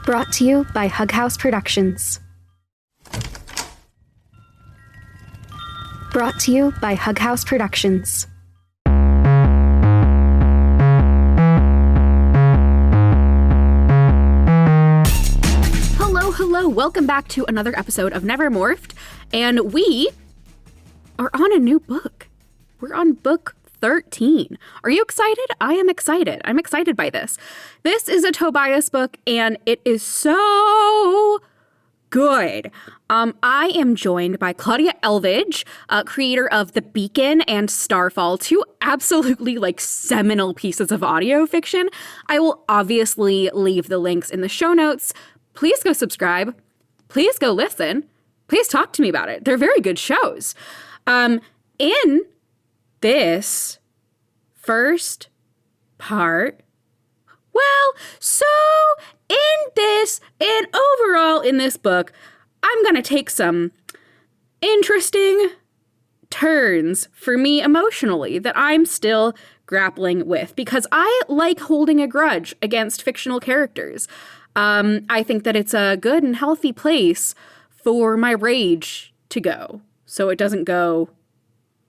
Brought to you by Hug House Productions. Brought to you by Hug House Productions. Hello, welcome back to another episode of Never Morphed, and we are on a new book. We're on book 13. Are you excited? I am excited. I'm excited by this. This is a Tobias book, and it is so good. I am joined by Claudia Elvidge, creator of The Beacon and Starfall, two absolutely seminal pieces of audio fiction. I will obviously leave the links in the show notes. Please go subscribe. Please go listen. Please talk to me about it. They're very good shows. In this first part, overall in this book, I'm going to take some interesting turns for me emotionally that I'm still grappling with because I like holding a grudge against fictional characters. I think that it's a good and healthy place for my rage to go, so it doesn't go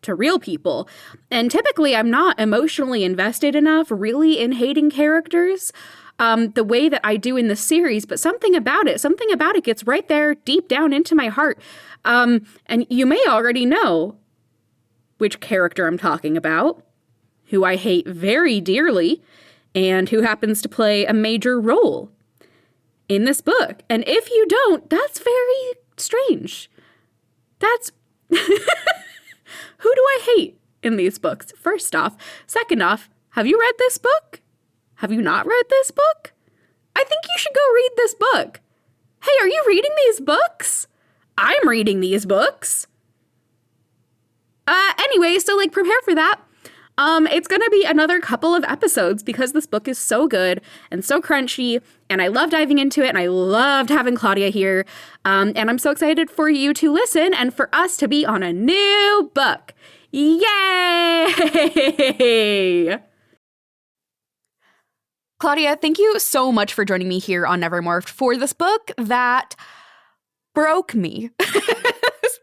to real people. And typically, I'm not emotionally invested enough really in hating characters the way that I do in the series, but something about it gets right there deep down into my heart. And you may already know which character I'm talking about, who I hate very dearly, and who happens to play a major role in this book. And if you don't, that's very strange. That's who do I hate in these books? First off. Second off, have you read this book? Have you not read this book? I think you should go read this book. Hey, are you reading these books? I'm reading these books. Anyway, so prepare for that. It's going to be another couple of episodes because this book is so good and so crunchy, and I love diving into it, and I loved having Claudia here, and I'm so excited for you to listen and for us to be on a new book. Yay! Claudia, thank you so much for joining me here on Never Morphed for this book that broke me. This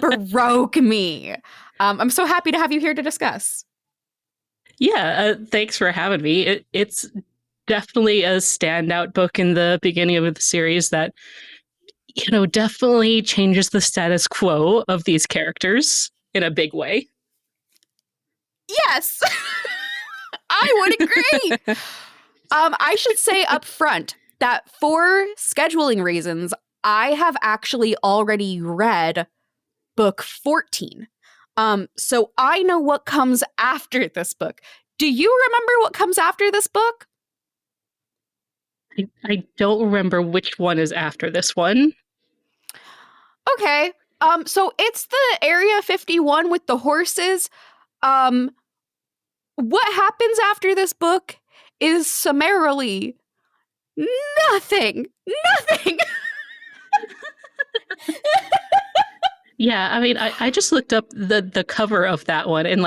book broke me. I'm so happy to have you here to discuss. Yeah, thanks for having me. It's definitely a standout book in the beginning of the series that, definitely changes the status quo of these characters in a big way. Yes, I would agree. I should say up front that for scheduling reasons, I have actually already read book 14. So I know what comes after this book. Do you remember what comes after this book? I don't remember which one is after this one. Okay. So it's the Area 51 with the horses. What happens after this book is summarily nothing. Nothing. Yeah, I mean, I just looked up the cover of that one, and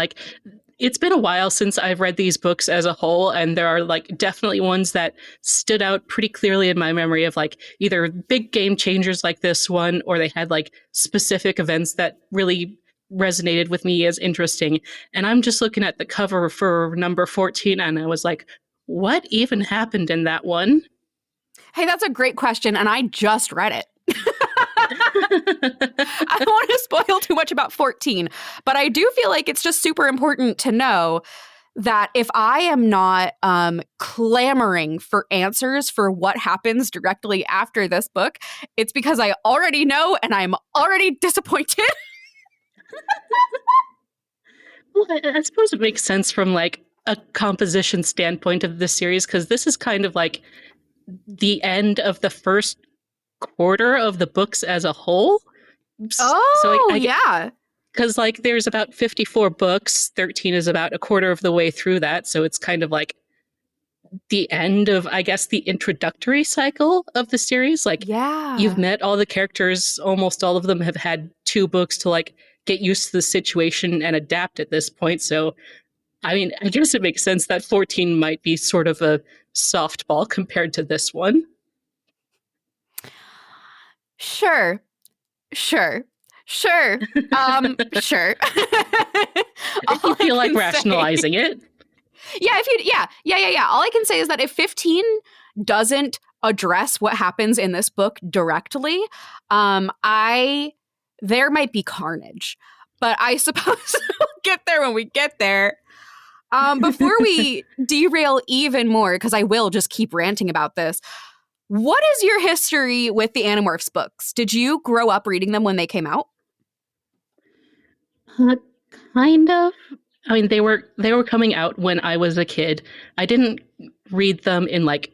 it's been a while since I've read these books as a whole, and there are definitely ones that stood out pretty clearly in my memory of either big game changers like this one, or they had specific events that really resonated with me as interesting. And I'm just looking at the cover for number 14, and I was like, what even happened in that one? Hey, that's a great question, and I just read it. I don't want to spoil too much about 14, but I do feel like it's just super important to know that if I am not clamoring for answers for what happens directly after this book, it's because I already know and I'm already disappointed. Well, I suppose it makes sense from a composition standpoint of this series, because this is kind of the end of the first quarter of the books as a whole. Yeah. Because there's about 54 books, 13 is about a quarter of the way through that, so it's kind of the end of, I guess, the introductory cycle of the series. Yeah. You've met all the characters, almost all of them have had 2 books to get used to the situation and adapt at this point, so I mean, I guess it makes sense that 14 might be sort of a softball compared to this one. Sure. Sure. Sure. Sure. If you feel like rationalizing it. Yeah, yeah. All I can say is that if 15 doesn't address what happens in this book directly, there might be carnage. But I suppose we'll get there when we get there. Before we derail even more, because I will just keep ranting about this, what is your history with the Animorphs books? Did you grow up reading them when they came out? Kind of. I mean, they were coming out when I was a kid. I didn't read them in like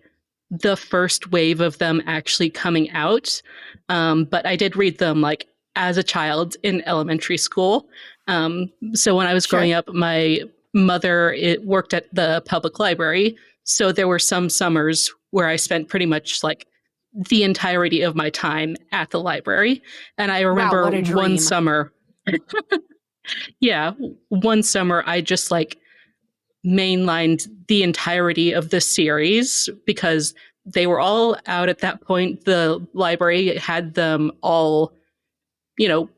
the first wave of them actually coming out, but I did read them like as a child in elementary school. So when I was growing up, my mother worked at the public library, so there were some summers where I spent pretty much like the entirety of my time at the library. And I remember what a dream. one summer. Yeah, one summer I just like mainlined the entirety of the series because they were all out at that point. The library had them all,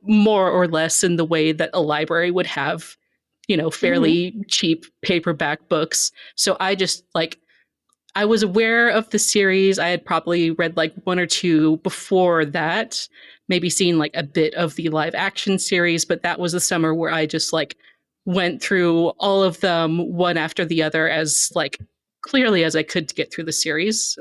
more or less in the way that a library would have, fairly cheap paperback books. So I just like, I was aware of the series. I had probably read like one or two before that, maybe seen like a bit of the live action series, but that was the summer where I just like went through all of them one after the other as like clearly as I could to get through the series.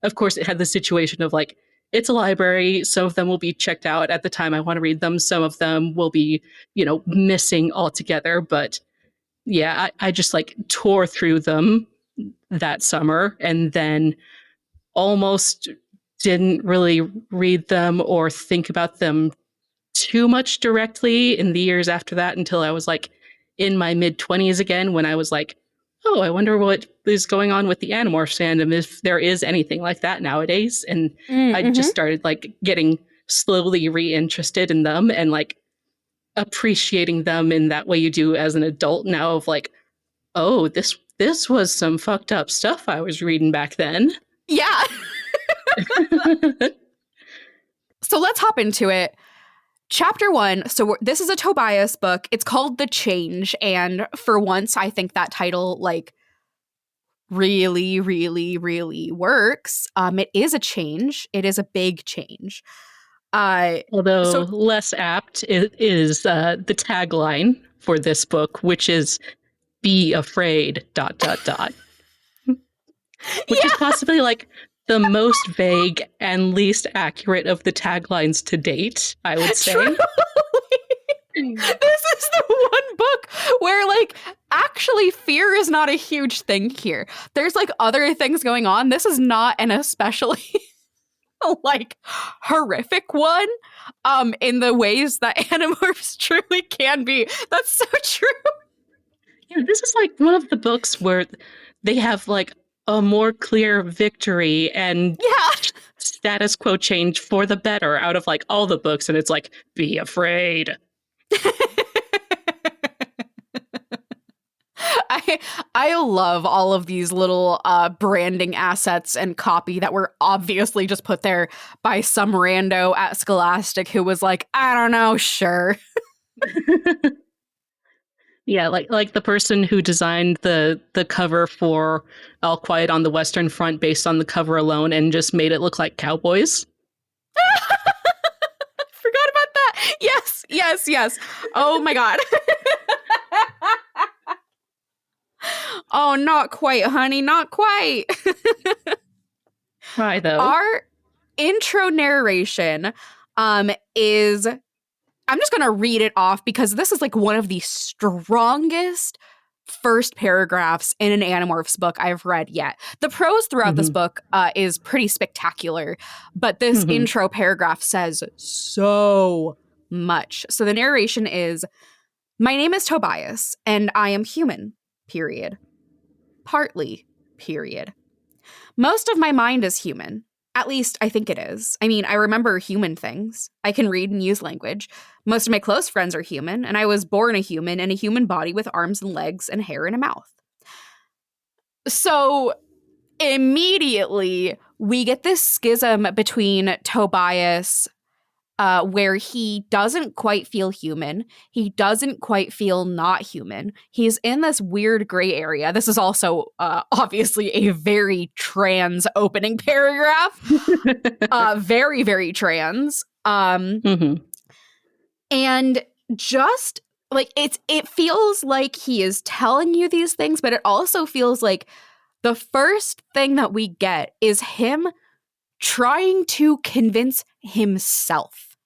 Of course, it had the situation of like, it's a library. Some of them will be checked out at the time I want to read them. Some of them will be, missing altogether. But yeah, I just like tore through them that summer and then almost didn't really read them or think about them too much directly in the years after that until I was like in my mid-20s again, when I was like, oh, I wonder what is going on with the Animorphs fandom, if there is anything like that nowadays. And I just started like getting slowly reinterested in them and like appreciating them in that way you do as an adult now of like, oh, this was some fucked up stuff I was reading back then. Yeah. So let's hop into it. Chapter 1. So this is a Tobias book. It's called The Change. And for once, I think that title like really, really, really works. It is a change. It is a big change. Although less apt is the tagline for this book, which is "Be afraid." ... Which is possibly like the most vague and least accurate of the taglines to date, I would say. Truly. This is the one book where like actually fear is not a huge thing here. There's like other things going on. This is not an especially like horrific one in the ways that Animorphs truly can be. That's so true. Yeah, this is like one of the books where they have like a more clear victory and status quo change for the better out of like all the books, and it's like, be afraid. I love all of these little branding assets and copy that were obviously just put there by some rando at Scholastic who was like, I don't know, sure. Yeah, like the person who designed the cover for All Quiet on the Western Front based on the cover alone and just made it look like cowboys. Forgot about that. Yes. Oh my god. Oh, not quite, honey, not quite. Why though? Our intro narration is, I'm just going to read it off because this is like one of the strongest first paragraphs in an Animorphs book I've read yet. The prose throughout this book is pretty spectacular, but this intro paragraph says so much. So the narration is, my name is Tobias, and I am human, period. Partly, period. Most of my mind is human. At least, I think it is. I mean, I remember human things. I can read and use language. Most of my close friends are human, and I was born a human in a human body with arms and legs and hair and a mouth. So, immediately, we get this schism between Tobias where he doesn't quite feel human. He doesn't quite feel not human. He's in this weird gray area. This is also obviously a very trans opening paragraph. Very, very trans. Mm-hmm. And just like it feels like he is telling you these things, but it also feels like the first thing that we get is him trying to convince himself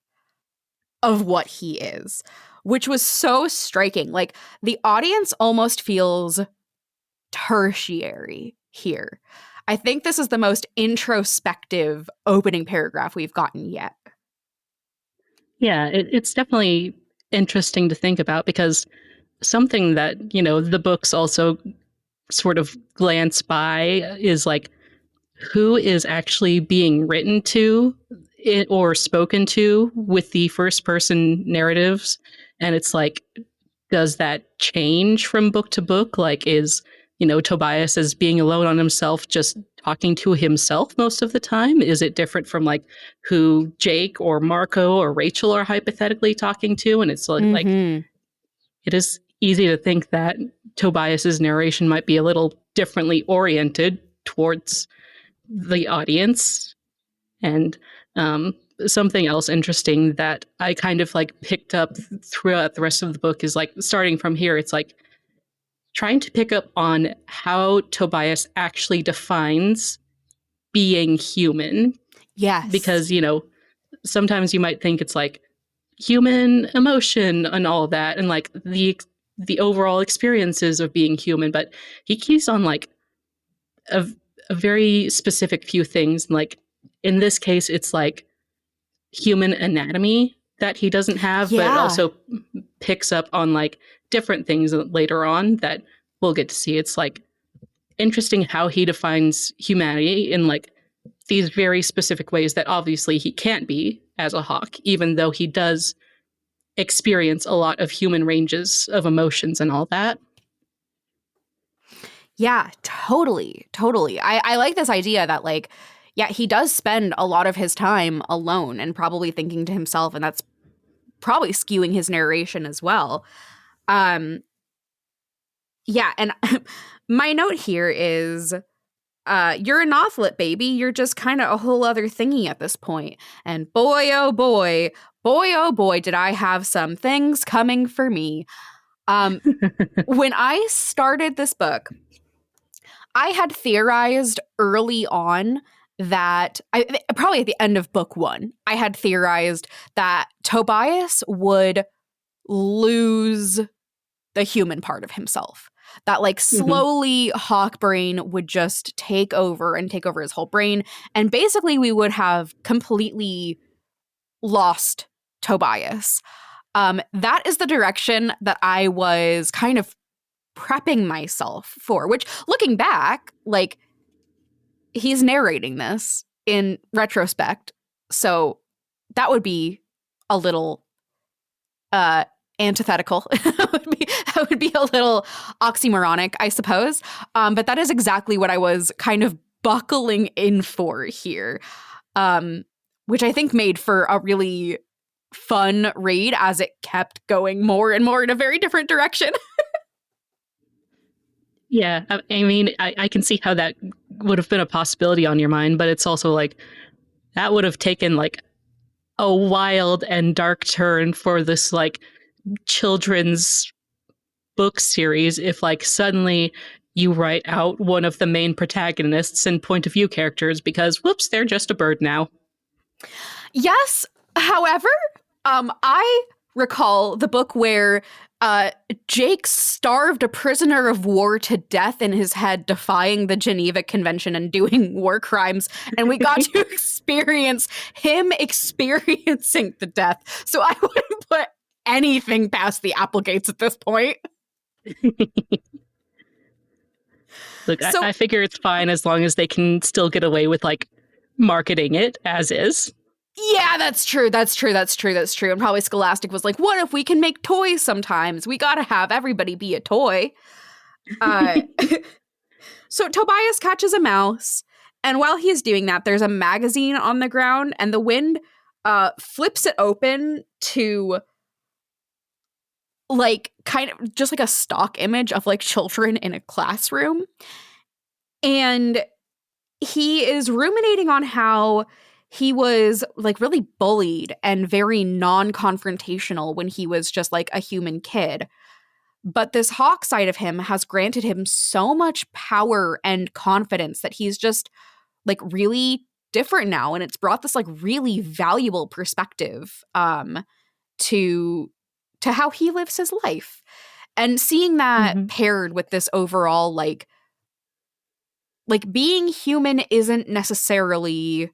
of what he is, which was so striking. Like, the audience almost feels tertiary here. I think this is the most introspective opening paragraph we've gotten yet. Yeah, it's definitely interesting to think about, because something that, the books also sort of glance by is like, who is actually being written to or spoken to with the first person narratives. And it's like, does that change from book to book? Like, is, Tobias as being alone on himself just talking to himself most of the time? Is it different from like who Jake or Marco or Rachel are hypothetically talking to? And it's like it is easy to think that Tobias's narration might be a little differently oriented towards the audience. And something else interesting that I kind of like picked up throughout the rest of the book is like, starting from here, it's like trying to pick up on how Tobias actually defines being human. Yes. Because, sometimes you might think it's like human emotion and all of that, and like the overall experiences of being human, but he keys on like a very specific few things. Like, in this case, it's like human anatomy that he doesn't have, but it also picks up on like different things later on that we'll get to see. It's like interesting how he defines humanity in like these very specific ways that obviously he can't be as a hawk, even though he does experience a lot of human ranges of emotions and all that. Yeah, totally. I like this idea that, like, yeah, he does spend a lot of his time alone and probably thinking to himself, and that's probably skewing his narration as well. Yeah, and my note here is, you're a Nothlit, baby. You're just kind of a whole other thingy at this point. And boy, oh boy, did I have some things coming for me. When I started this book, I had theorized early on that probably at the end of book 1, I had theorized that Tobias would lose the human part of himself. That like slowly Hawkbrain would just take over his whole brain. And basically we would have completely lost Tobias. That is the direction that I was kind of prepping myself for, which, looking back, like, he's narrating this in retrospect, so that would be a little antithetical. that would be a little oxymoronic, I suppose. But that is exactly what I was kind of buckling in for here, which I think made for a really fun read as it kept going more and more in a very different direction. Yeah, I mean, I can see how that would have been a possibility on your mind, but it's also like, that would have taken like a wild and dark turn for this like children's book series if like suddenly you write out one of the main protagonists and point of view characters because whoops, they're just a bird now. Yes, however, I recall the book where Jake starved a prisoner of war to death in his head, defying the Geneva Convention and doing war crimes, and we got to experience him experiencing the death. So I wouldn't put anything past the Applegates at this point. Look, so, I figure it's fine as long as they can still get away with like marketing it as is. Yeah, that's true. And probably Scholastic was like, what if we can make toys sometimes? We gotta have everybody be a toy. So Tobias catches a mouse, and while he's doing that, there's a magazine on the ground, and the wind flips it open to like kind of just like a stock image of like children in a classroom. And he is ruminating on how he was like really bullied and very non-confrontational when he was just like a human kid. But this hawk side of him has granted him so much power and confidence that he's just like really different now. And it's brought this like really valuable perspective to how he lives his life. And seeing that paired with this overall like being human isn't necessarily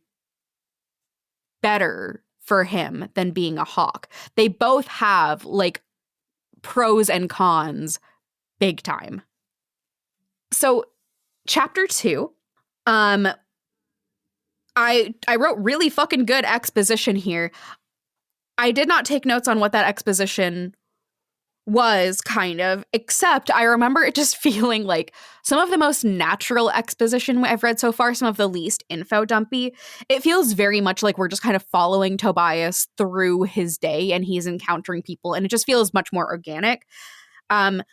better for him than being a hawk. They both have like pros and cons big time. So chapter 2, I wrote really fucking good exposition here. I did not take notes on what that exposition was, kind of, except I remember it just feeling like some of the most natural exposition I've read so far, some of the least info dumpy. It feels very much like we're just kind of following Tobias through his day and he's encountering people, and it just feels much more organic. The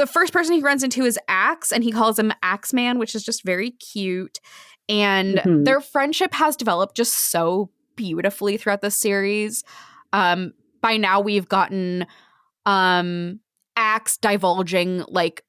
first person he runs into is Axe, and he calls him Axeman, which is just very cute. And their friendship has developed just so beautifully throughout the series. By now we've gotten Axe divulging like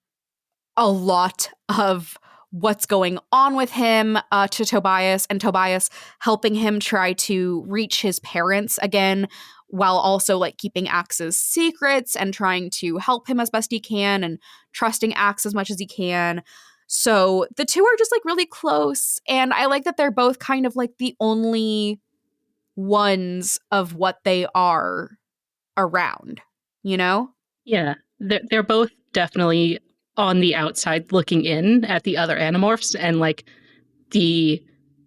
a lot of what's going on with him to Tobias, and Tobias helping him try to reach his parents again, while also like keeping Axe's secrets and trying to help him as best he can and trusting Axe as much as he can. So the two are just like really close, and I like that they're both kind of like the only ones of what they are around, you know? Yeah, they're both definitely on the outside looking in at the other Animorphs and like the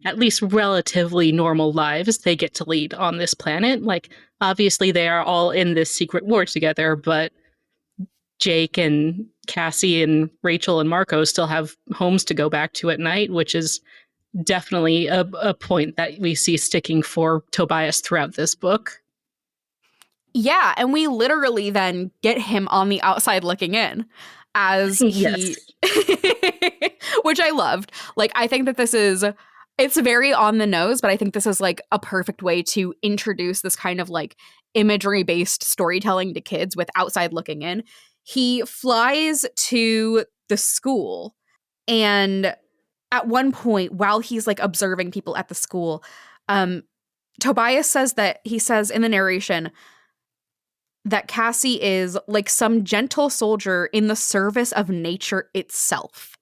at least relatively normal lives they get to lead on this planet. Like, obviously they are all in this secret war together, but Jake and Cassie and Rachel and Marco still have homes to go back to at night, which is definitely a point that we see sticking for Tobias throughout this book. Yeah, and we literally then get him on the outside looking in as he which I loved. Like, I think that it's very on the nose, but I think this is like a perfect way to introduce this kind of like imagery based storytelling to kids with outside looking in. He flies to the school, and at one point while he's like observing people at the school, Tobias says in the narration that Cassie is like some gentle soldier in the service of nature itself.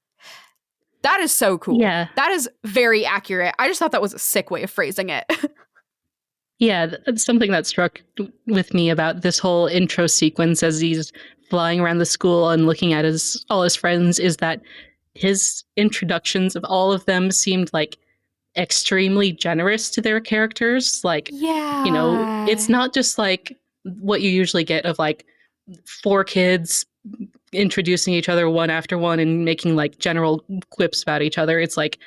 That is so cool. Yeah. That is very accurate. I just thought that was a sick way of phrasing it. Yeah, that's something that struck with me about this whole intro sequence as he's flying around the school and looking at all his friends is that his introductions of all of them seemed like extremely generous to their characters. Like, you know, it's not just like what you usually get of like 4 kids introducing each other one after one and making like general quips about each other. It's like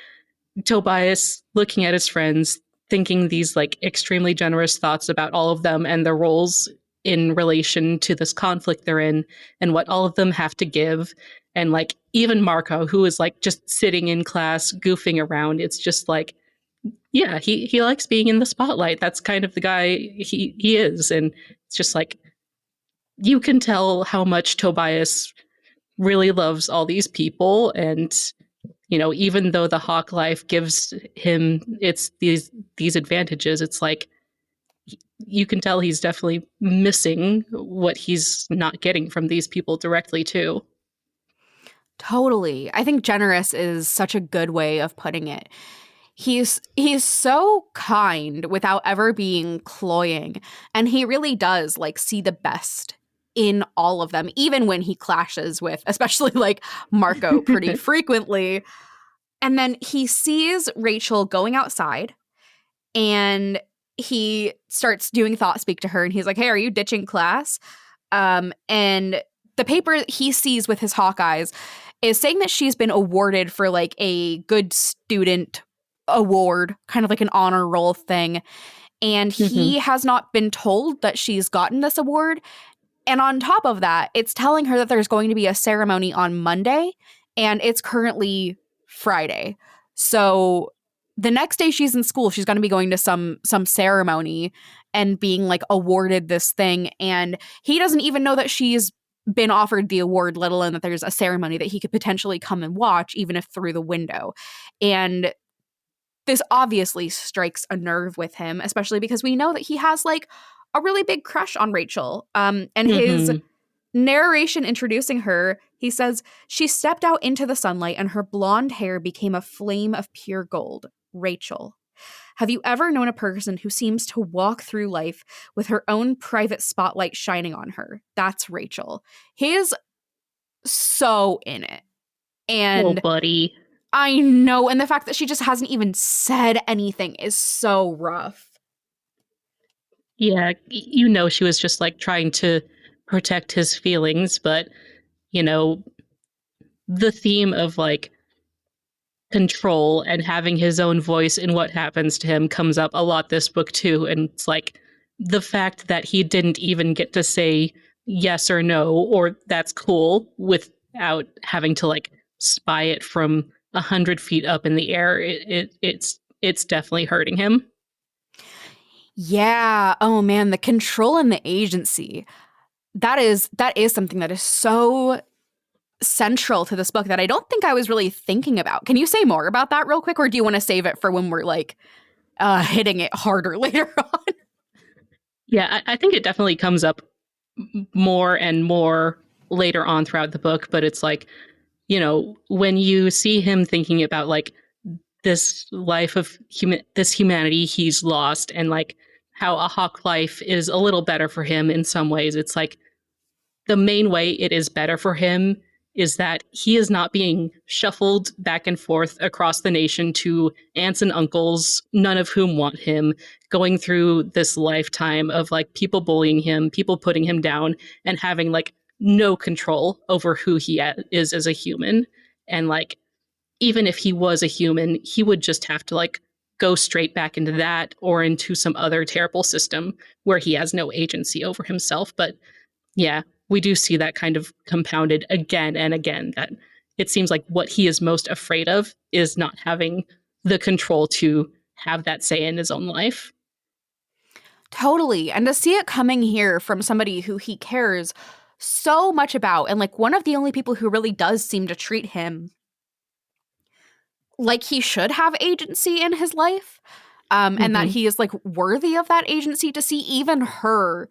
Tobias looking at his friends, thinking these like extremely generous thoughts about all of them and their roles in relation to this conflict they're in and what all of them have to give. And like even Marco, who is like just sitting in class goofing around, it's just like, yeah, he likes being in the spotlight. That's kind of the guy he is. And it's just like, you can tell how much Tobias really loves all these people. And, you know, even though the hawk life gives him these advantages, it's like, you can tell he's definitely missing what he's not getting from these people directly too. Totally. I think generous is such a good way of putting it. He's so kind without ever being cloying, and he really does like see the best in all of them, even when he clashes with especially like Marco pretty frequently. And then he sees Rachel going outside, and he starts doing thought speak to her, and he's like, "Hey, are you ditching class?" And the paper he sees with his hawk eyes is saying that she's been awarded for like a good student award, kind of like an honor roll thing. and he has not been told that she's gotten this award. And on top of that, it's telling her that there's going to be a ceremony on Monday, and it's currently Friday. So the next day she's in school, she's going to be going to some ceremony and being like awarded this thing. And he doesn't even know that she's been offered the award, let alone that there's a ceremony that he could potentially come and watch, even if through the window. And this obviously strikes a nerve with him, especially because we know that he has like a really big crush on Rachel. And his narration introducing her, he says, she stepped out into the sunlight and her blonde hair became a flame of pure gold. Rachel. Have you ever known a person who seems to walk through life with her own private spotlight shining on her? That's Rachel. He is so in it. And oh, buddy. I know. And the fact that she just hasn't even said anything is so rough. Yeah, you know, she was just like trying to protect his feelings, but you know, the theme of like control and having his own voice in what happens to him comes up a lot this book too. And it's like the fact that he didn't even get to say yes or no or that's cool without having to like spy it from 100 feet up in the air. It's definitely hurting him. Yeah. Oh man, the control and the agency. That is something that is so central to this book that I don't think I was really thinking about. Can you say more about that real quick, or do you want to save it for when we're like hitting it harder later on? Yeah, I think it definitely comes up more and more later on throughout the book, but it's like, you know, when you see him thinking about like this life of this humanity he's lost and like how a hawk life is a little better for him in some ways, it's like the main way it is better for him is that he is not being shuffled back and forth across the nation to aunts and uncles, none of whom want him, going through this lifetime of like people bullying him, people putting him down, and having like no control over who he is as a human. And like, even if he was a human, he would just have to like go straight back into that or into some other terrible system where he has no agency over himself. But yeah, we do see that kind of compounded again and again, that it seems like what he is most afraid of is not having the control to have that say in his own life. Totally. And to see it coming here from somebody who he cares so much about, and like one of the only people who really does seem to treat him like he should have agency in his life, and that he is like worthy of that agency, to see even her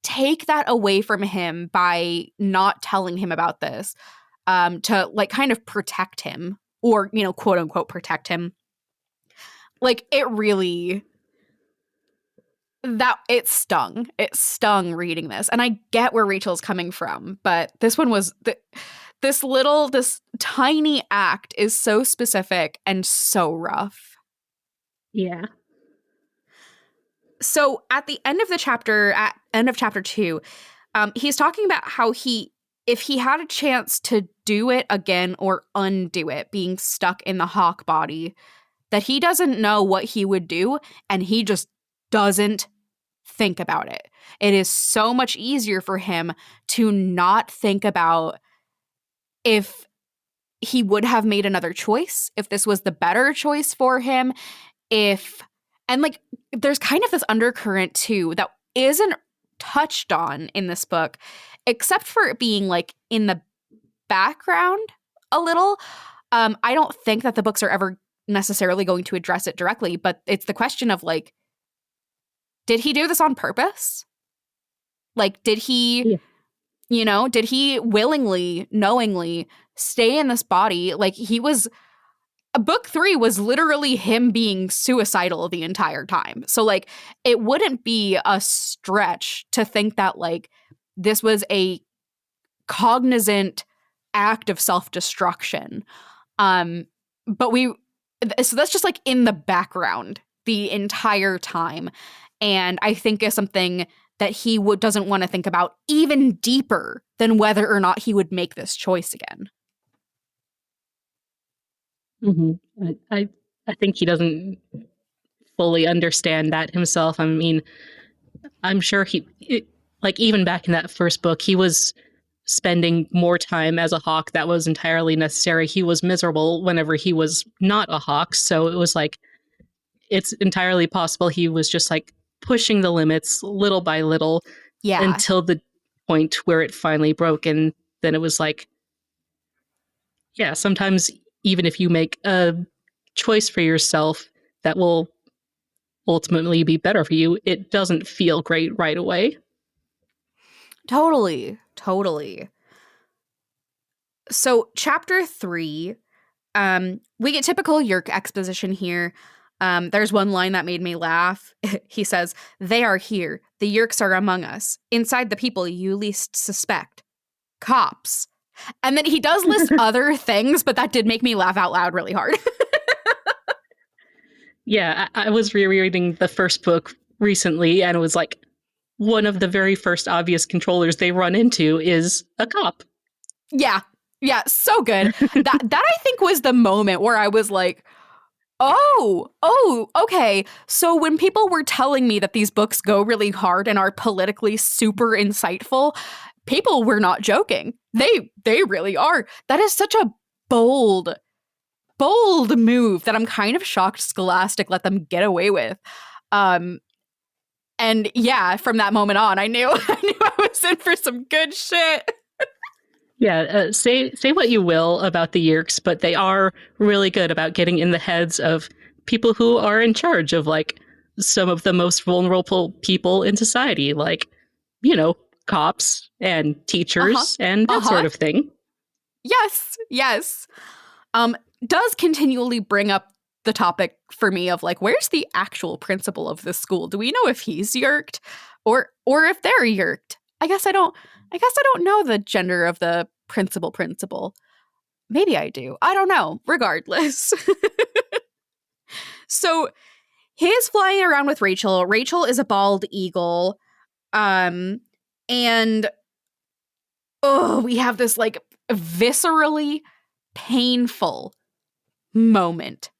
take that away from him by not telling him about this, to like kind of protect him, or, you know, quote unquote protect him. Like it really, it stung reading this. And I get where Rachel's coming from, but this one was this tiny act is so specific and so rough. Yeah. So at the end of the chapter, at end of chapter 2, he's talking about how if he had a chance to do it again or undo it, being stuck in the hawk body, that he doesn't know what he would do, and he just doesn't think about it. It is so much easier for him to not think about if he would have made another choice, if this was the better choice for him, and like there's kind of this undercurrent too that isn't touched on in this book, except for it being like in the background a little. I don't think that the books are ever necessarily going to address it directly, but it's the question of like, did he do this on purpose? Like, did he, you know, did he willingly, knowingly stay in this body? Like book 3 was literally him being suicidal the entire time. So like, it wouldn't be a stretch to think that like this was a cognizant act of self-destruction. But so that's just like in the background the entire time. And I think is something that he doesn't want to think about even deeper than whether or not he would make this choice again. I think he doesn't fully understand that himself. I mean, I'm sure like even back in that first book, he was spending more time as a hawk that was entirely necessary. He was miserable whenever he was not a hawk. So it was like, it's entirely possible he was just like pushing the limits little by little until the point where it finally broke. And then it was like, yeah, sometimes even if you make a choice for yourself that will ultimately be better for you, it doesn't feel great right away. Totally. So chapter 3, we get typical Yerk exposition here. There's one line that made me laugh. He says, "They are here. The Yerks are among us. Inside the people you least suspect. Cops." And then he does list other things, but that did make me laugh out loud really hard. Yeah, I was rereading the first book recently, and it was like, one of the very first obvious controllers they run into is a cop. Yeah, so good. That I think was the moment where I was like, oh, okay. So when people were telling me that these books go really hard and are politically super insightful, people were not joking. They really are. That is such a bold move that I'm kind of shocked Scholastic let them get away with. And yeah, from that moment on, I knew I was in for some good shit. Yeah, say what you will about the Yerks, but they are really good about getting in the heads of people who are in charge of like some of the most vulnerable people in society, like, you know, cops and teachers and that sort of thing. Yes. Does continually bring up the topic for me of like, where's the actual principal of this school? Do we know if he's yerked or if they're yerked? I guess I don't know the gender of the principal. Maybe I do. I don't know. Regardless. So he's flying around with Rachel. Rachel is a bald eagle. And we have this like viscerally painful moment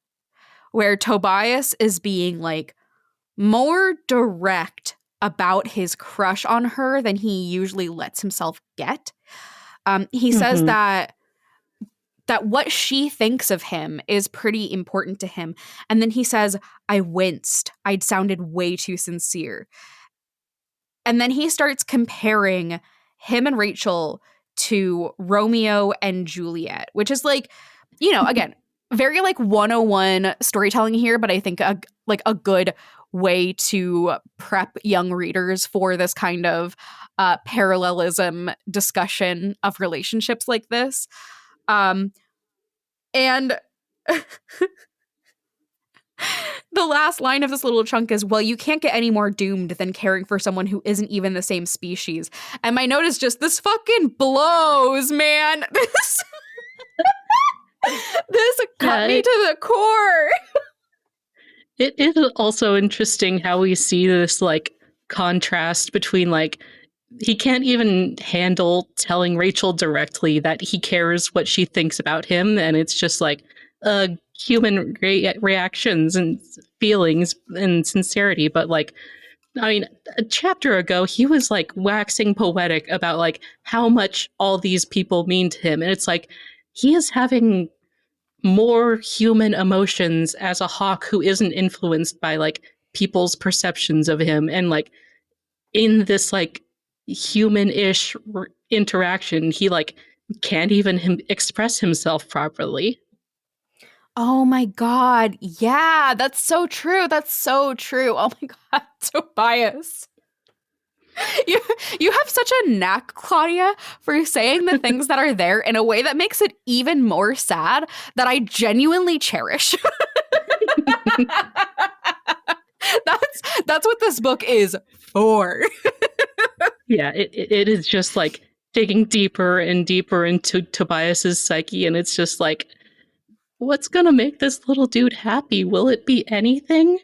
where Tobias is being like more direct about his crush on her than he usually lets himself get. He says that what she thinks of him is pretty important to him. And then he says, "I winced. I'd sounded way too sincere." And then he starts comparing him and Rachel to Romeo and Juliet, which is like, you know, again, very like 101 storytelling here, but I think a good way to prep young readers for this kind of parallelism discussion of relationships like this. And the last line of this little chunk is, "Well, you can't get any more doomed than caring for someone who isn't even the same species." And my note is just, this fucking blows, man. This cut me to the core. It is also interesting how we see this like contrast between like, he can't even handle telling Rachel directly that he cares what she thinks about him, and it's just like human reactions and feelings and sincerity. But like, I mean, a chapter ago, he was like waxing poetic about like how much all these people mean to him, and it's like he is having more human emotions as a hawk who isn't influenced by like people's perceptions of him, and like in this like human-ish interaction, he like can't even express himself properly. Oh my God. Yeah, that's so true. Oh my God, Tobias. You have such a knack, Claudia, for saying the things that are there in a way that makes it even more sad that I genuinely cherish. That's what this book is for. Yeah, it is just like digging deeper and deeper into Tobias's psyche, and it's just like, what's gonna make this little dude happy? Will it be anything?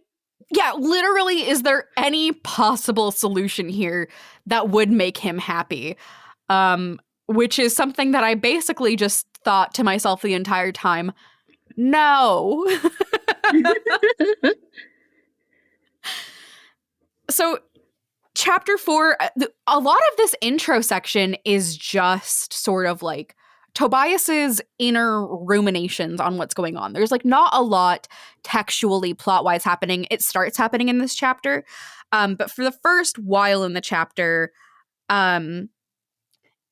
Yeah, literally, is there any possible solution here that would make him happy? Which is something that I basically just thought to myself the entire time. No. So chapter 4, a lot of this intro section is just sort of like Tobias's inner ruminations on what's going on. There's like not a lot textually plot-wise happening. It starts happening in this chapter. But for the first while in the chapter,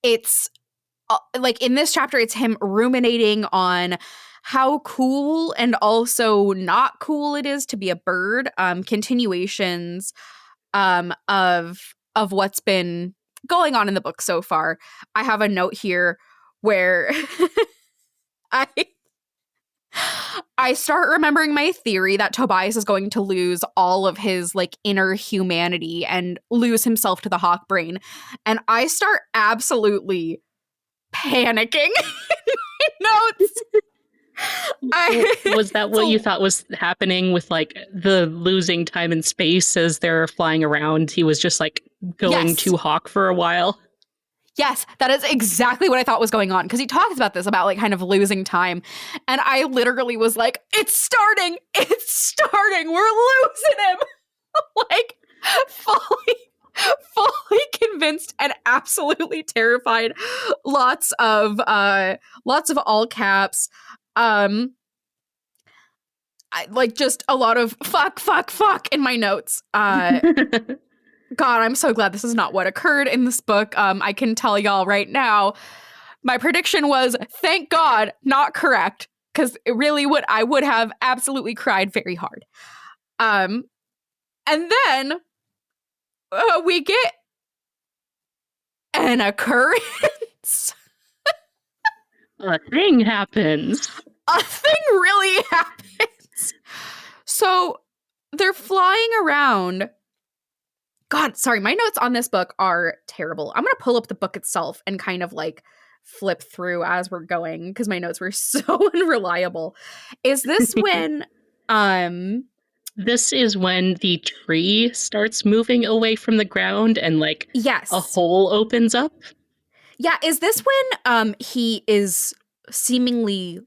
it's like in this chapter, it's him ruminating on how cool and also not cool it is to be a bird. Continuations of what's been going on in the book so far. I have a note here where I start remembering my theory that Tobias is going to lose all of his like inner humanity and lose himself to the hawk brain. And I start absolutely panicking in my notes. Was that what you thought was happening with like the losing time and space as they're flying around? He was just like going to hawk for a while. Yes, that is exactly what I thought was going on, because he talks about this, about like kind of losing time. And I literally was like, it's starting, we're losing him. Like fully convinced and absolutely terrified. Lots of all caps. Like just a lot of fuck in my notes. God, I'm so glad this is not what occurred in this book. I can tell y'all right now, my prediction was, thank God, not correct, because it really I would have absolutely cried very hard. And then we get an occurrence. A thing happens. A thing really happens. So they're flying around. God, sorry, my notes on this book are terrible. I'm going to pull up the book itself and kind of like flip through as we're going, because my notes were so unreliable. Is this when This is when the tree starts moving away from the ground and like yes, a hole opens up? Yeah, is this when he is seemingly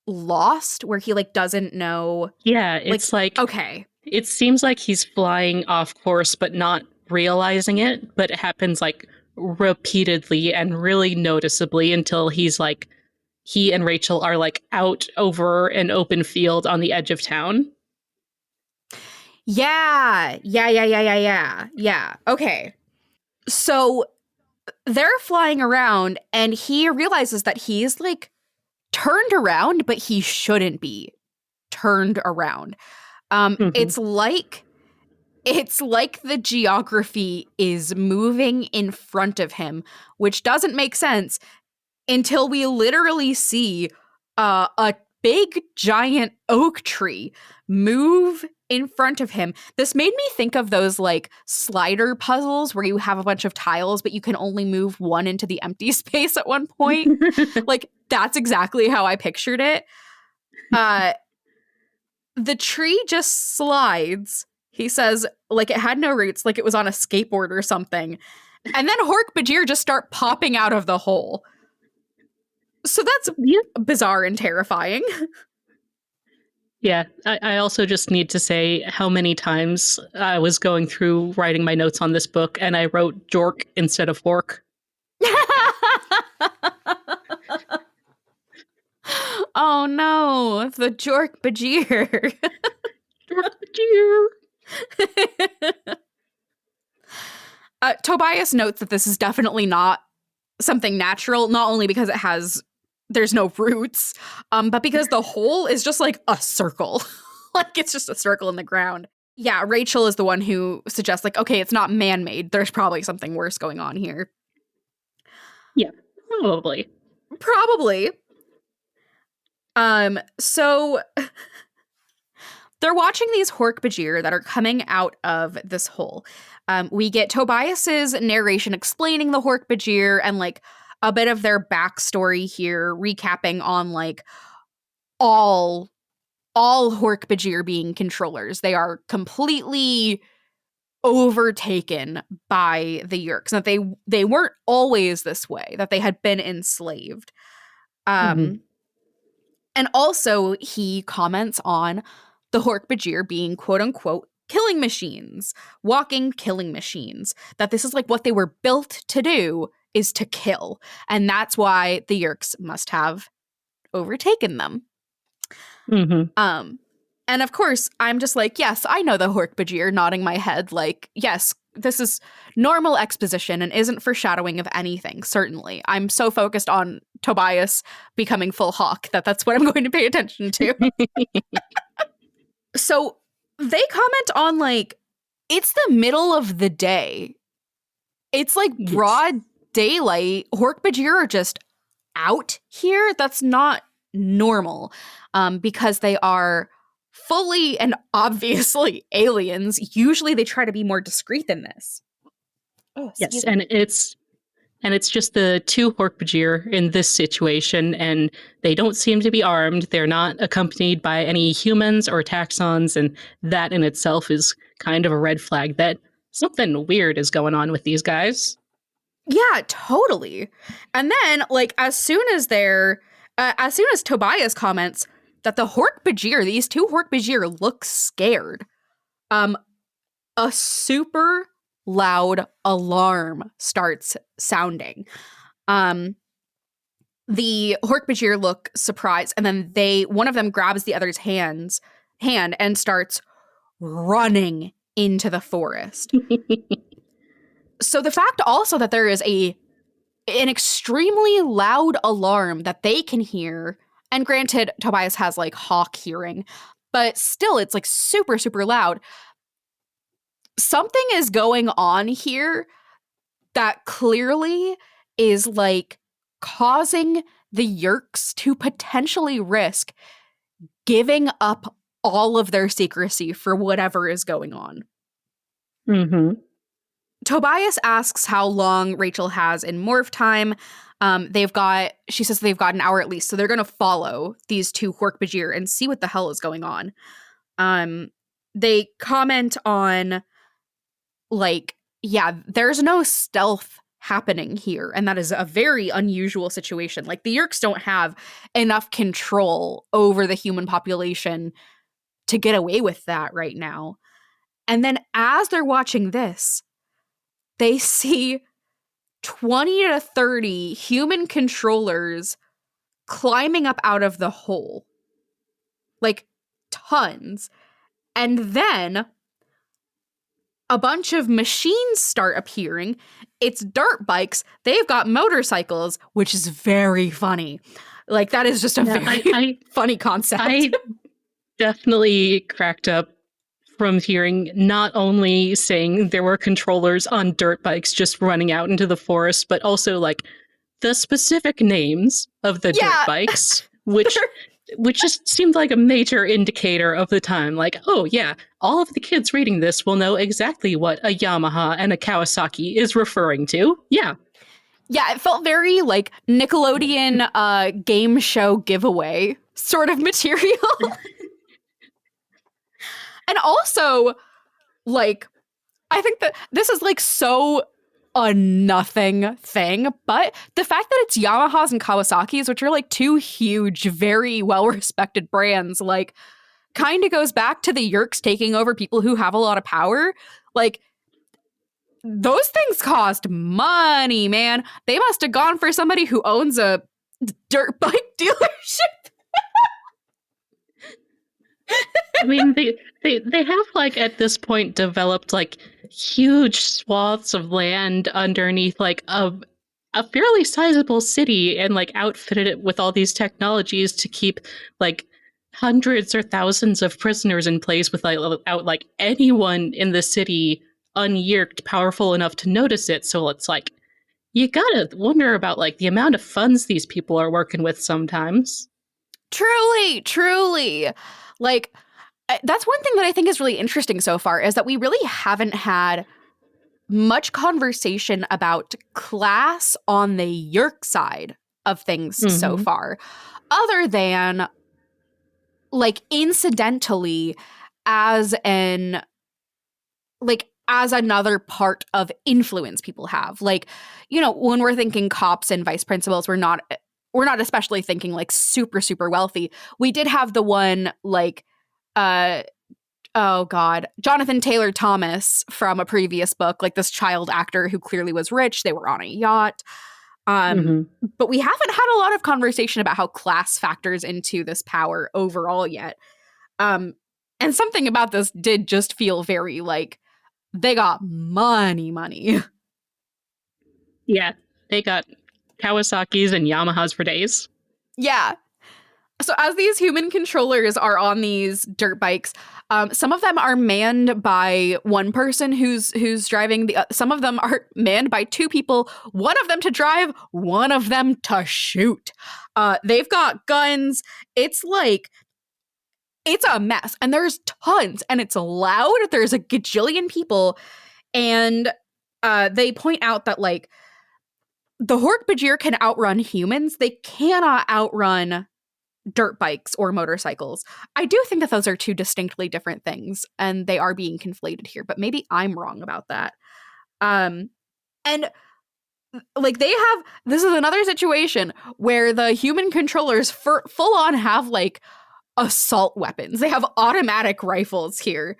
lost, where he like doesn't know? Yeah, it's like okay. It seems like he's flying off course, but not realizing it. But it happens like repeatedly and really noticeably until he's like, he and Rachel are like out over an open field on the edge of town. Yeah. Okay. So they're flying around and he realizes that he's like turned around, but he shouldn't be turned around. It's like the geography is moving in front of him, which doesn't make sense until we literally see a big giant oak tree move in front of him. This made me think of those like slider puzzles where you have a bunch of tiles, but you can only move one into the empty space at one point. Like, that's exactly how I pictured it. The tree just slides. He says, like it had no roots, like it was on a skateboard or something. And then Hork-Bajir just start popping out of the hole. So that's bizarre and terrifying. Yeah, I also just need to say how many times I was going through writing my notes on this book and I wrote Jork instead of Hork. Oh no, the Jork-Bajir. Jork-Bajir. Tobias notes that this is definitely not something natural, not only because there's no roots, but because the hole is just like a circle. Like it's just a circle in the ground. Yeah, Rachel is the one who suggests like, okay, it's not man-made. There's probably something worse going on here. Yeah, probably. So they're watching these Hork-Bajir that are coming out of this hole. We get Tobias's narration explaining the Hork-Bajir and like a bit of their backstory here, recapping on like all Hork-Bajir being controllers. They are completely overtaken by the Yeerks, that they weren't always this way, that they had been enslaved. And also he comments on the Hork-Bajir being quote unquote killing machines, walking killing machines, that this is like what they were built to do, is to kill. And that's why the Yeerks must have overtaken them. And of course, I'm just like, yes, I know the Hork-Bajir, nodding my head like, yes, this is normal exposition and isn't foreshadowing of anything, certainly. I'm so focused on Tobias becoming full hawk that's what I'm going to pay attention to. So they comment on, like, it's the middle of the day. It's like broad daylight. Hork-Bajir are just out here. That's not normal, because they are fully and obviously aliens. Usually they try to be more discreet than this. Oh, yes, and it's just the two Hork-Bajir in this situation, and they don't seem to be armed. They're not accompanied by any humans or taxons, and that in itself is kind of a red flag that something weird is going on with these guys. Yeah, totally. And then, like, as soon as Tobias comments that the Hork-Bajir, these two Hork-Bajir, look scared, a super loud alarm starts sounding. The Hork-Bajir look surprised, and then one of them grabs the other's hand and starts running into the forest. So the fact also that there is an extremely loud alarm that they can hear, and granted, Tobias has like hawk hearing, but still it's like super, super loud. Something is going on here that clearly is like causing the Yeerks to potentially risk giving up all of their secrecy for whatever is going on. Tobias asks how long Rachel has in morph time. She says they've got an hour at least, so they're going to follow these two Hork-Bajir and see what the hell is going on. They comment on, like, yeah, there's no stealth happening here, and that is a very unusual situation. Like, the Yeerks don't have enough control over the human population to get away with that right now. And then as they're watching this, they see 20 to 30 human controllers climbing up out of the hole. Like, tons. And then a bunch of machines start appearing. It's dirt bikes. They've got motorcycles, which is very funny. Like, that is just a very funny concept. I definitely cracked up from hearing not only saying there were controllers on dirt bikes just running out into the forest, but also like the specific names of the dirt bikes, which just seemed like a major indicator of the time. Like, oh yeah, all of the kids reading this will know exactly what a Yamaha and a Kawasaki is referring to. Yeah. Yeah, it felt very like Nickelodeon game show giveaway sort of material. And also, like, I think that this is like so a nothing thing, but the fact that it's Yamahas and Kawasaki's, which are like two huge, very well-respected brands, like, kind of goes back to the Yeerks taking over people who have a lot of power. Like, those things cost money, man. They must have gone for somebody who owns a dirt bike dealership. I mean, they have, like, at this point developed, like, huge swaths of land underneath, like, a fairly sizable city, and, like, outfitted it with all these technologies to keep, like, hundreds or thousands of prisoners in place without, like, anyone in the city unyeerked powerful enough to notice it. So it's like, you gotta wonder about, like, the amount of funds these people are working with sometimes. Truly. Like, that's one thing that I think is really interesting so far, is that we really haven't had much conversation about class on the Yeerk side of things so far, other than, like, incidentally as another part of influence people have. Like, you know, when we're thinking cops and vice principals, we're not especially thinking like super, super wealthy. We did have the one, like, oh God, Jonathan Taylor Thomas from a previous book, like this child actor who clearly was rich. They were on a yacht. But we haven't had a lot of conversation about how class factors into this power overall yet. And something about this did just feel very like they got money. Yeah, they got Kawasaki's and Yamahas for days. Yeah. So as these human controllers are on these dirt bikes, some of them are manned by one person who's driving. Some of them are manned by two people, one of them to drive, one of them to shoot. They've got guns. It's a mess. And there's tons. And it's loud. There's a gajillion people. And they point out that, like, the Hork-Bajir can outrun humans. They cannot outrun dirt bikes or motorcycles. I do think that those are two distinctly different things, and they are being conflated here, but maybe I'm wrong about that. And like this is another situation where the human controllers full on have like assault weapons. They have automatic rifles here.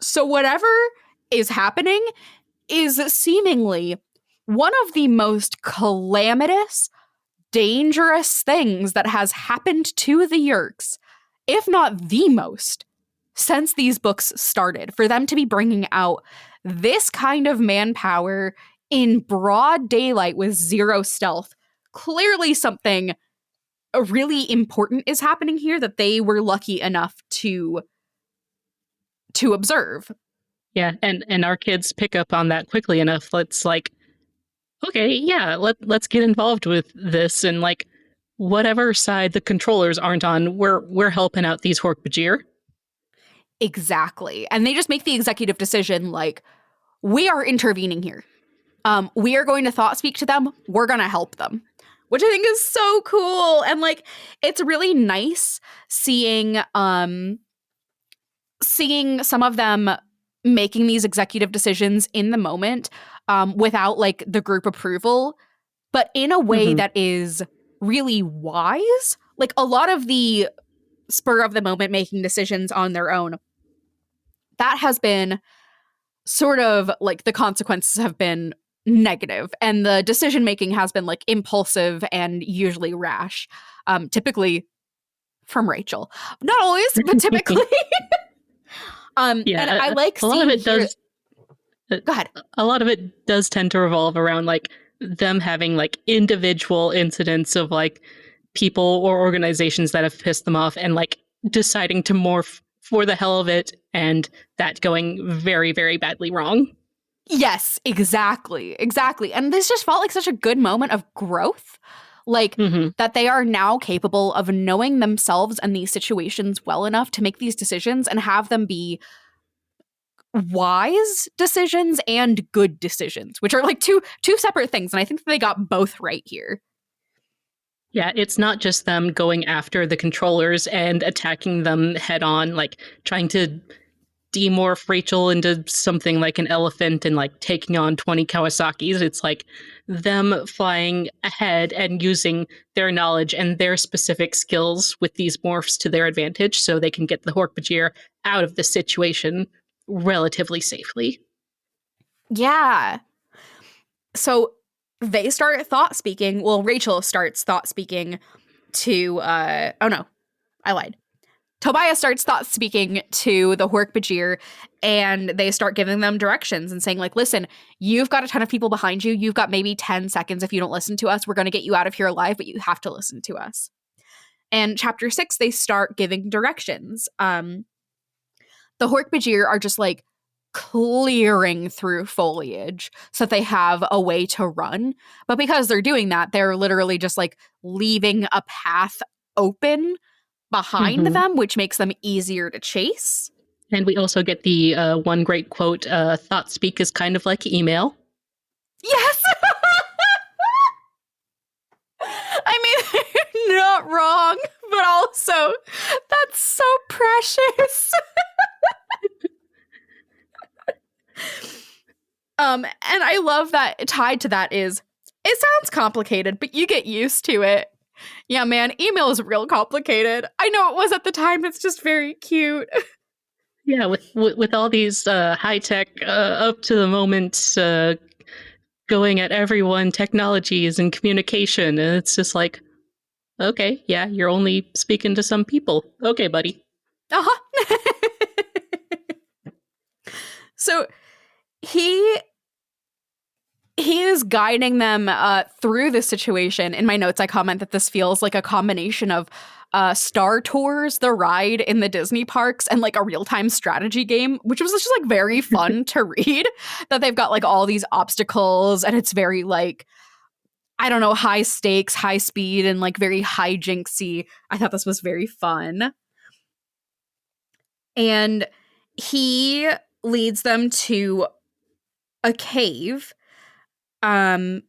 So whatever is happening is seemingly one of the most calamitous, dangerous things that has happened to the Yeerks, if not the most, since these books started. For them to be bringing out this kind of manpower in broad daylight with zero stealth, clearly something really important is happening here that they were lucky enough to observe. Yeah, and our kids pick up on that quickly enough. It's like, okay, yeah, let's get involved with this, and like whatever side the controllers aren't on, we're helping out these Hork-Bajir. Exactly. And they just make the executive decision like, we are intervening here. We are going to thought speak to them. We're going to help them, which I think is so cool. And like, it's really nice seeing some of them making these executive decisions in the moment without like the group approval, but in a way that is really wise. Like a lot of the spur of the moment making decisions on their own, that has been sort of like the consequences have been negative, and the decision making has been like impulsive and usually rash, typically from Rachel. Not always, but typically. Yeah, and I like a lot of it here, does. Go ahead. A lot of it does tend to revolve around like them having like individual incidents of like people or organizations that have pissed them off and like deciding to morph for the hell of it, and that going very, very badly wrong. Yes, exactly. And this just felt like such a good moment of growth. Like that they are now capable of knowing themselves and these situations well enough to make these decisions and have them be wise decisions and good decisions, which are like two separate things. And I think that they got both right here. Yeah, it's not just them going after the controllers and attacking them head on, like trying to demorph Rachel into something like an elephant and like taking on 20 Kawasaki's. It's like them flying ahead and using their knowledge and their specific skills with these morphs to their advantage so they can get the Hork-Bajir out of the situation relatively safely. Yeah. So they start thought speaking. Well, Rachel starts thought speaking to oh no, I lied. Tobias starts thought speaking to the Hork-Bajir, and they start giving them directions and saying like, listen, you've got a ton of people behind you. You've got maybe 10 seconds. If you don't listen to us, we're going to get you out of here alive, but you have to listen to us. And chapter 6, they start giving directions. The Hork-Bajir are just like clearing through foliage so that they have a way to run. But because they're doing that, they're literally just like leaving a path open behind them, which makes them easier to chase. And we also get the one great quote, thought speak is kind of like email. Yes! I mean, you're not wrong, but also, that's so precious. And I love that tied to that is, it sounds complicated, but you get used to it. Yeah, man, email is real complicated. I know it was at the time, it's just very cute. Yeah, with all these high tech, up to the moment, going at everyone technologies and communication, and it's just like, okay, yeah, you're only speaking to some people. Okay, buddy. Uh-huh. So he is guiding them through this situation. In my notes, I comment that this feels like a combination of Star Tours, the ride in the Disney parks, and like a real-time strategy game, which was just like very fun to read. That they've got like all these obstacles, and it's very like, I don't know, high stakes, high speed, and like very hijinksy. I thought this was very fun. And he leads them to a cave. And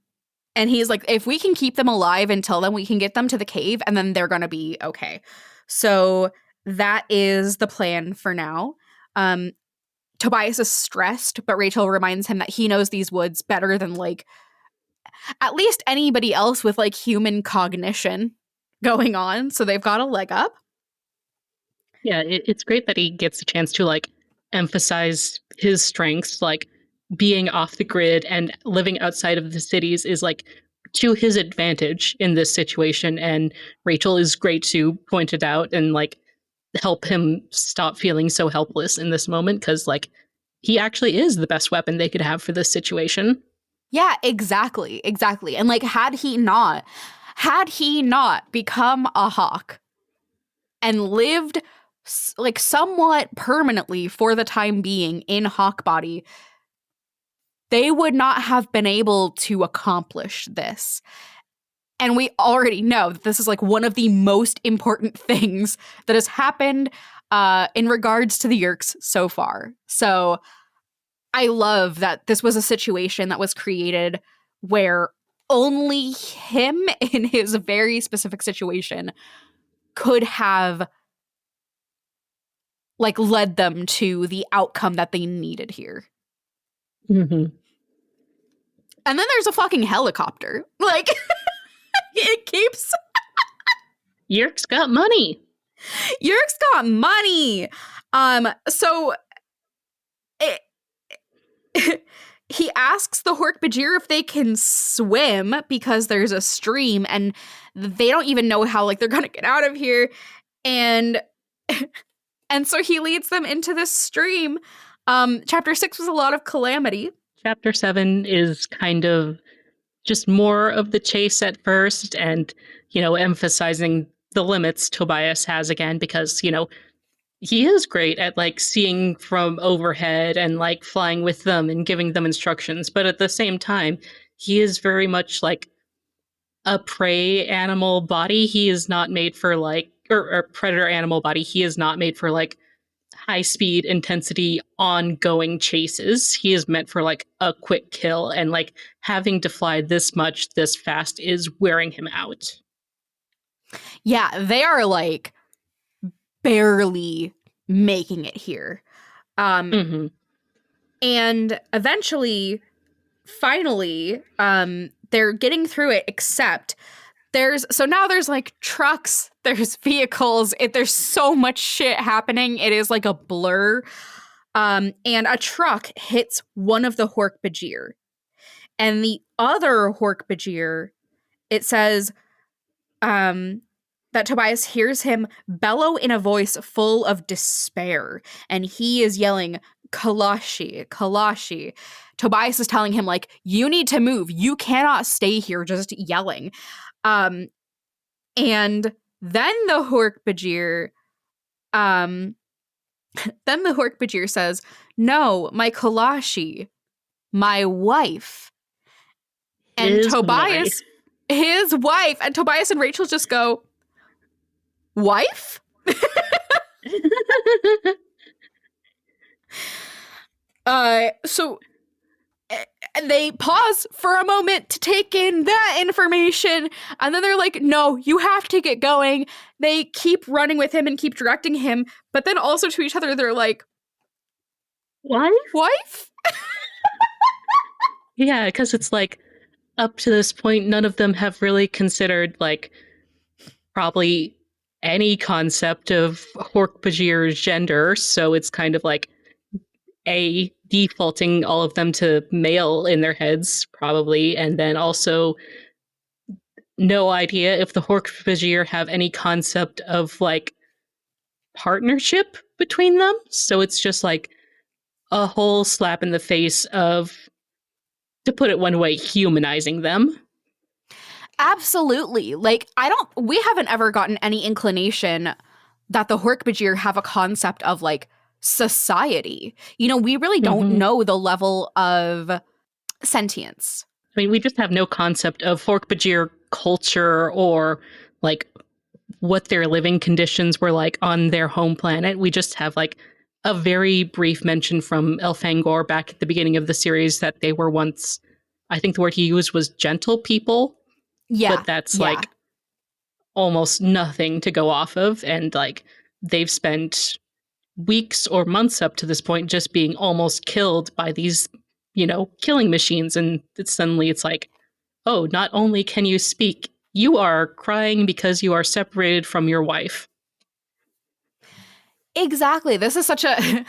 he's like, if we can keep them alive until then, we can get them to the cave and then they're going to be okay. So that is the plan for now. Tobias is stressed, but Rachel reminds him that he knows these woods better than like at least anybody else with like human cognition going on. So they've got a leg up. Yeah, it's great that he gets a chance to like emphasize his strengths, like being off the grid and living outside of the cities is like to his advantage in this situation. And Rachel is great to point it out and like help him stop feeling so helpless in this moment because like he actually is the best weapon they could have for this situation. Yeah, exactly. Exactly. And like, had he not become a hawk and lived like somewhat permanently for the time being in hawk body, they would not have been able to accomplish this. And we already know that this is like one of the most important things that has happened in regards to the Yerks so far. So I love that this was a situation that was created where only him in his very specific situation could have like led them to the outcome that they needed here. Mm-hmm. And then there's a fucking helicopter. Like, it keeps... Yerk's got money. Yerk's got money. So... he asks the Hork-Bajir if they can swim because there's a stream and they don't even know how like they're gonna get out of here. And so he leads them into this stream. Chapter 6 was a lot of calamity. Chapter 7 is kind of just more of the chase at first and, you know, emphasizing the limits Tobias has again because, you know, he is great at like seeing from overhead and like flying with them and giving them instructions. But at the same time, he is very much like a prey animal body. He is not made for like, or predator animal body. He is not made for like high speed intensity ongoing chases. He is meant for like a quick kill and like having to fly this much this fast is wearing him out. Yeah, they are like barely making it here. Mm-hmm. And eventually, finally, they're getting through it, except there's like trucks, there's vehicles, there's so much shit happening. It is like a blur. And a truck hits one of the Hork-Bajir. And the other Hork-Bajir, it says, that Tobias hears him bellow in a voice full of despair, and he is yelling, Kalashi, Kalashi. Tobias is telling him, like, you need to move. You cannot stay here just yelling. And then the Hork-Bajir, says, no, my Kalashi, my wife. And His Tobias, his wife, and Tobias and Rachel just go, wife? So they pause for a moment to take in that information, and then they're like, no, you have to get going. They keep running with him and keep directing him, but then also to each other, they're like, wife? Yeah, because it's like, up to this point, none of them have really considered, like, probably any concept of Hork-Bajir's gender, so it's kind of like defaulting all of them to male in their heads, probably, and then also no idea if the Hork-Bajir have any concept of like partnership between them. So it's just like a whole slap in the face of, to put it one way, humanizing them. Absolutely. Like, we haven't ever gotten any inclination that the Hork-Bajir have a concept of like society. You know, we really don't know the level of sentience. I mean, we just have no concept of Hork-Bajir culture or like what their living conditions were like on their home planet. We just have like a very brief mention from Elfangor back at the beginning of the series that they were once, I think the word he used was gentle people. Yeah. But that's like almost nothing to go off of. And like they've spent weeks or months up to this point just being almost killed by these, you know, killing machines. And suddenly it's like, oh, not only can you speak, you are crying because you are separated from your wife. Exactly. This is such a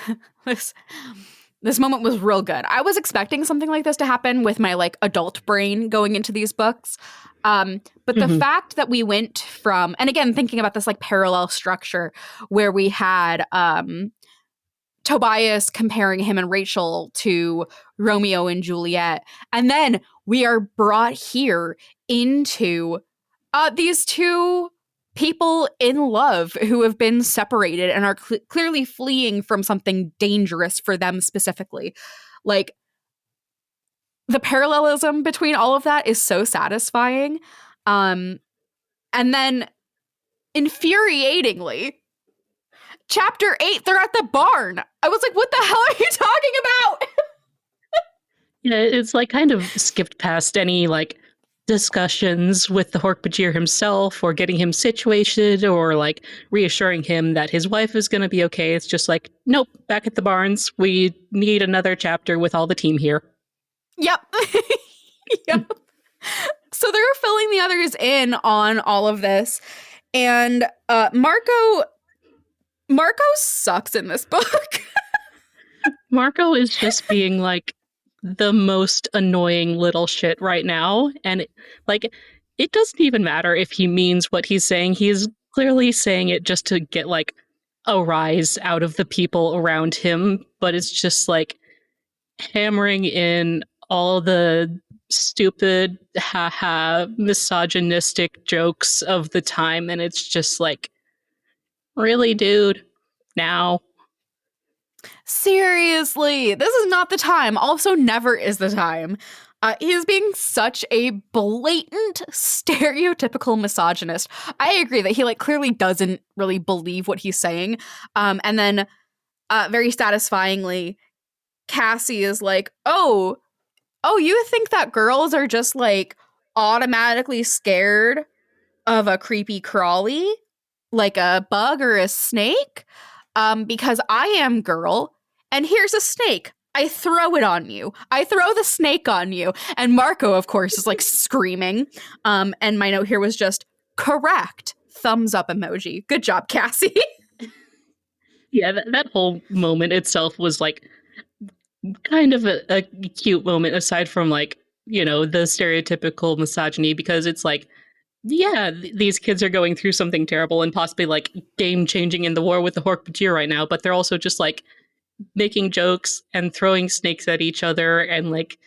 this moment was real good. I was expecting something like this to happen with my like adult brain going into these books. But the fact that we went from, and again, thinking about this like parallel structure where we had Tobias comparing him and Rachel to Romeo and Juliet, and then we are brought here into these two people in love who have been separated and are clearly fleeing from something dangerous for them specifically. Like, the parallelism between all of that is so satisfying. And then, infuriatingly, chapter 8, they're at the barn. I was like, what the hell are you talking about? Yeah, it's like kind of skipped past any like discussions with the Hork-Bajir himself or getting him situated or like reassuring him that his wife is going to be okay. It's just like, nope, back at the barns. We need another chapter with all the team here. Yep. Yep. So they're filling the others in on all of this. And Marco sucks in this book. Marco is just being like the most annoying little shit right now. And it doesn't even matter if he means what he's saying. He's clearly saying it just to get like a rise out of the people around him. But it's just like hammering in all the stupid, haha, misogynistic jokes of the time. And it's just like, really, dude? Now? Seriously, this is not the time. Also, never is the time. He's being such a blatant, stereotypical misogynist. I agree that he like clearly doesn't really believe what he's saying. And then, very satisfyingly, Cassie is like, "Oh, you think that girls are just like automatically scared of a creepy crawly, like a bug or a snake? Because I am girl, and here's a snake. I throw it on you. I throw the snake on you." And Marco, of course, is like screaming. And my note here was just, correct. Thumbs up emoji. Good job, Cassie. Yeah, that whole moment itself was like kind of a cute moment, aside from like, you know, the stereotypical misogyny, because it's like, yeah, these kids are going through something terrible and possibly like game changing in the war with the Hork-Bajir right now, but they're also just like making jokes and throwing snakes at each other and like,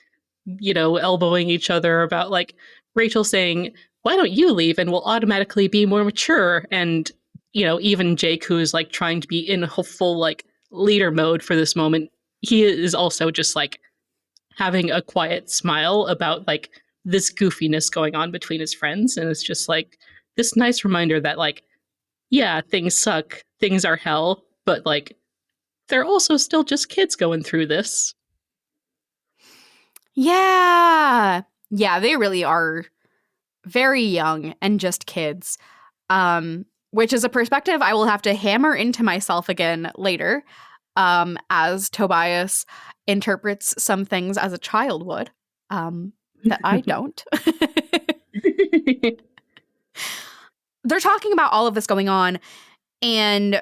you know, elbowing each other about like Rachel saying, "Why don't you leave and we'll automatically be more mature?" And, you know, even Jake, who's like trying to be in a full like leader mode for this moment, he is also just like having a quiet smile about like this goofiness going on between his friends. And it's just like this nice reminder that like, yeah, things suck, things are hell, but like they're also still just kids going through this. Yeah. Yeah, they really are very young and just kids. Which is a perspective I will have to hammer into myself again later, as Tobias interprets some things as a child would, that I don't. they're talking about all of this going on, and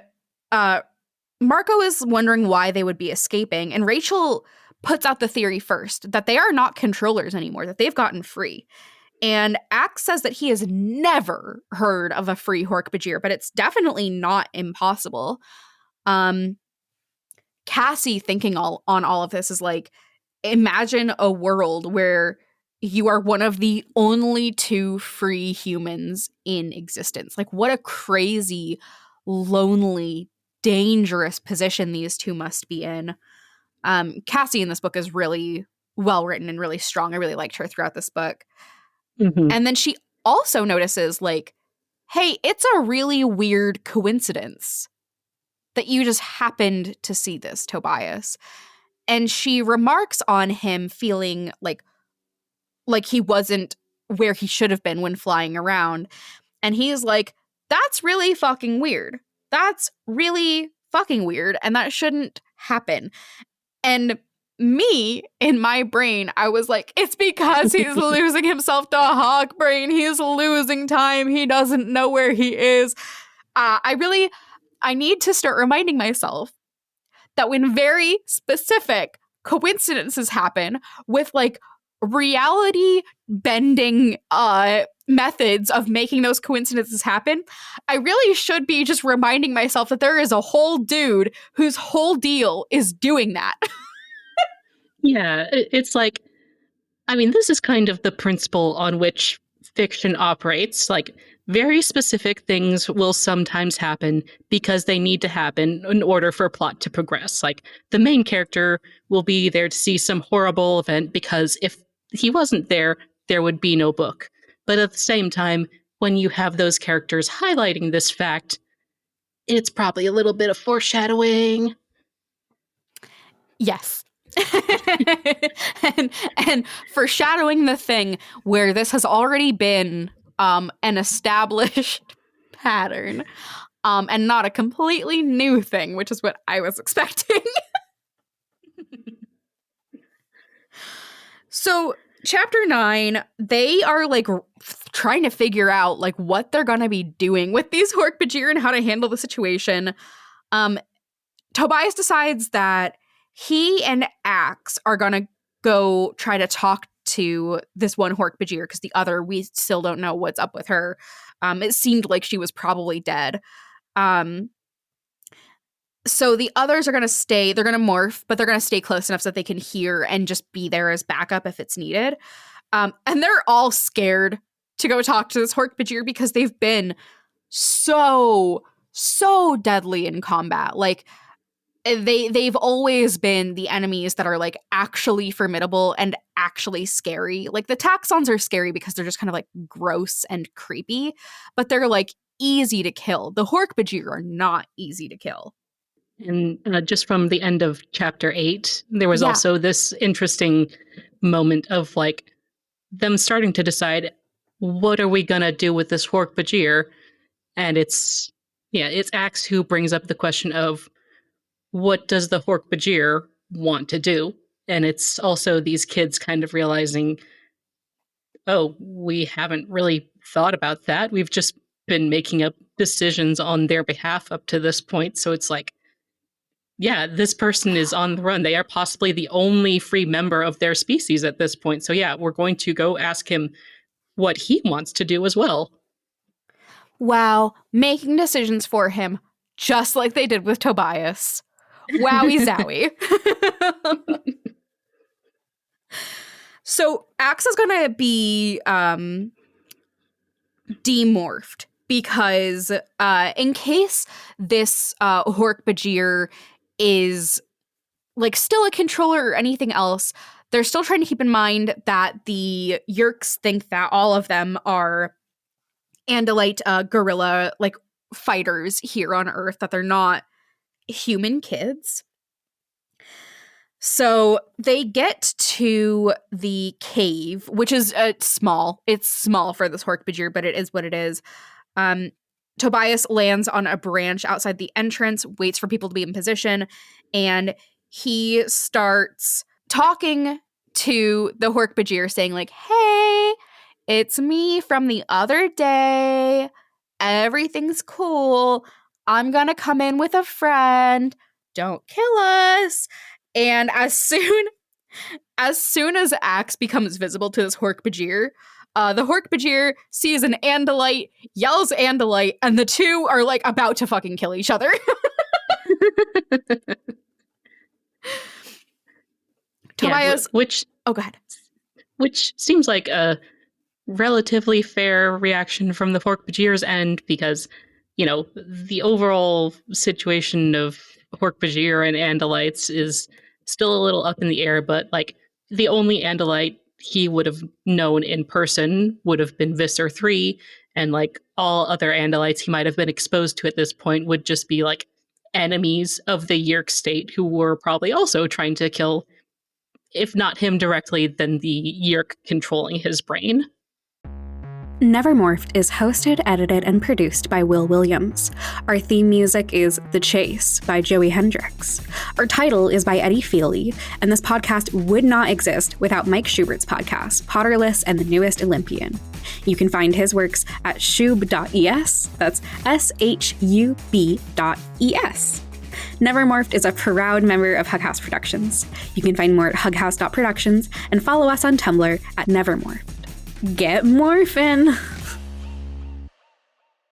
Marco is wondering why they would be escaping, and Rachel puts out the theory first that they are not controllers anymore, that they've gotten free. And Axe says that he has never heard of a free Hork-Bajir, but it's definitely not impossible. Cassie thinking on all of this is like, imagine a world where you are one of the only 2 free humans in existence. Like, what a crazy, lonely, dangerous position these 2 must be in. Cassie in this book is really well written and really strong. I really liked her throughout this book. Mm-hmm. And then she also notices, like, hey, it's a really weird coincidence that you just happened to see this, Tobias. And she remarks on him feeling like he wasn't where he should have been when flying around. And he's like, that's really fucking weird. That's really fucking weird. And that shouldn't happen. And me, in my brain, I was like, it's because he's losing himself to hawk brain. He's losing time. He doesn't know where he is. I need to start reminding myself that when very specific coincidences happen with like reality bending methods of making those coincidences happen, I really should be just reminding myself that there is a whole dude whose whole deal is doing that. Yeah, it's like, I mean, this is kind of the principle on which fiction operates. Like, very specific things will sometimes happen because they need to happen in order for a plot to progress. Like, the main character will be there to see some horrible event because if he wasn't there, there would be no book. But at the same time, when you have those characters highlighting this fact, it's probably a little bit of foreshadowing. Yes. and foreshadowing the thing where this has already been an established pattern and not a completely new thing, which is what I was expecting. So chapter 9, they are like trying to figure out like what they're gonna be doing with these Hork-Bajir and how to handle the situation. Tobias decides that he and Axe are gonna go try to talk to this one Hork-Bajir because the other, we still don't know what's up with her. It seemed like she was probably dead. So the others are going to stay, they're going to morph, but they're going to stay close enough so that they can hear and just be there as backup if it's needed. And they're all scared to go talk to this Hork-Bajir because they've been so deadly in combat. Like, they've always been the enemies that are like actually formidable and actually scary. Like, the Taxons are scary because they're just kind of like gross and creepy, but they're like easy to kill. The Hork-Bajir are not easy to kill. And just from the end of chapter 8, there was also this interesting moment of like them starting to decide, what are we gonna do with this Hork-Bajir? And it's Axe who brings up the question of, what does the Hork-Bajir want to do? And it's also these kids kind of realizing, oh, we haven't really thought about that. We've just been making up decisions on their behalf up to this point. So it's like, yeah, this person is on the run. They are possibly the only free member of their species at this point. So yeah, we're going to go ask him what he wants to do as well. Wow, making decisions for him, just like they did with Tobias. Wowie zowie. So Axe is going to be demorphed because in case this Hork-Bajir is like still a controller or anything else, they're still trying to keep in mind that the Yeerks think that all of them are Andalite guerrilla like fighters here on Earth, that they're not human kids. So they get to the cave, which is small. It's small for this Hork-Bajir, but it is what it is. Tobias lands on a branch outside the entrance, waits for people to be in position, and he starts talking to the Hork-Bajir, saying like, hey, it's me from the other day. everything's cool. I'm going to come in with a friend. Don't kill us. And as soon as Axe becomes visible to this Hork-Bajir, the Hork-Bajir sees an Andalite, yells Andalite, and the two are like about to fucking kill each other. Tobias, go ahead. Which seems like a relatively fair reaction from the Hork-Bajir's end, because, you know, the overall situation of Hork-Bajir and Andalites is still a little up in the air, but like the only Andalite he would have known in person would have been Visser 3, and like all other Andalites he might have been exposed to at this point would just be like enemies of the Yeerk state who were probably also trying to kill, if not him directly, then the Yeerk controlling his brain. Nevermorphed is hosted, edited, and produced by Will Williams. Our theme music is The Chase by Joey Hendricks. Our title is by Eddie Feely, and this podcast would not exist without Mike Schubert's podcast, Potterless and the Newest Olympian. You can find his works at shub.es, that's shub.es. Nevermorphed is a proud member of Hug House Productions. You can find more at hughouse.productions and follow us on Tumblr at Nevermorphed. Get morphin'!